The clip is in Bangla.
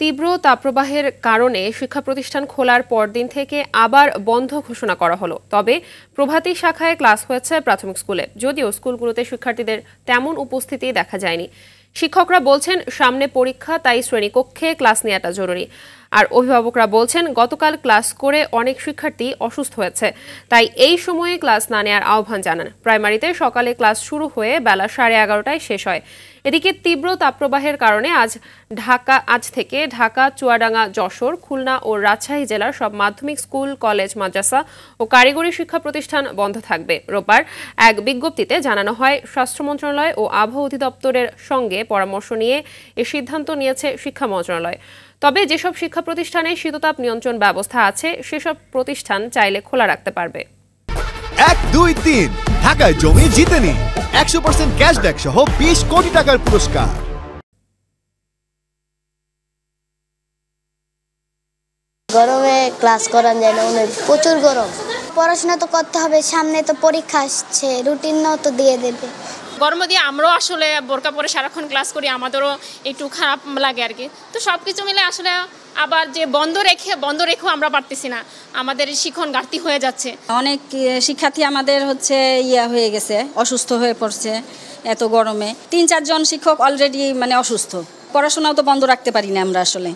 তীব্র তাপপ্রবাহের কারণে শিক্ষা প্রতিষ্ঠান খোলার পরদিন থেকে আবার বন্ধ ঘোষণা করা হলো। তবে প্রভাতী শাখায় ক্লাস হয়েছে প্রাথমিক স্কুলে, যদিও স্কুলগুলোতে শিক্ষার্থীদের তেমন উপস্থিতি দেখা যায়নি। শিক্ষকরা বলছেন সামনে পরীক্ষা, তাই শ্রেণীকক্ষে ক্লাস নেওয়াটা জরুরি। আর অভিভাবকরা বলছেন গতকাল ক্লাস করে অনেক শিক্ষার্থী অসুস্থ হয়েছে, তাই এই সময়ে ক্লাস না নেওয়ার আহ্বান জানান। প্রাইমারিতে সকালে ক্লাস শুরু হয়ে বেলা 11:30টায় শেষ হয়। এদিকে তীব্র তাপপ্রবাহের কারণে আজ থেকে ঢাকা, চুয়াডাঙ্গা, যশোর, খুলনা ও রাজশাহী জেলার সব মাধ্যমিক স্কুল, কলেজ, মাদ্রাসা ও কারিগরি শিক্ষা প্রতিষ্ঠান বন্ধ থাকবে। রোববার এক বিজ্ঞপ্তিতে জানানো হয়, স্বাস্থ্য মন্ত্রণালয় ও আবহাওয়া অধিদপ্তরের সঙ্গে পরামর্শ নিয়ে এ সিদ্ধান্ত নিয়েছে শিক্ষা মন্ত্রণালয়। তবে যেসব শিক্ষা প্রতিষ্ঠানে শীততাপ নিয়ন্ত্রণ ব্যবস্থা আছে, সেসব প্রতিষ্ঠান চাইলে খোলা রাখতে পারবে। 1, 2, 3 ঢাকায় জমি জিতে নিন 100% ক্যাশব্যাক সহ 20 কোটি টাকার পুরস্কার। গরমে ক্লাস করা যায় না, প্রচুর গরম। পড়াশোনা তো করতে হবে, সামনে তো পরীক্ষা আসছে, রুটিনও তো দিয়ে দেবে। গরম দিয়ে আমরাও আসলে বোরকা পরে সারাক্ষণ ক্লাস করি, আমাদেরও একটু খারাপ লাগে আর কি। তো সব কিছু মিলে আসলে আবার যে বন্ধ রেখেও আমরা পারতেছি না, আমাদের শিক্ষণ ঘাটতি হয়ে যাচ্ছে। অনেক শিক্ষার্থী আমাদের হয়ে গেছে, অসুস্থ হয়ে পড়ছে এত গরমে। 3-4 জন শিক্ষক অলরেডি অসুস্থ। পড়াশোনাও তো বন্ধ রাখতে পারি না আমরা আসলে।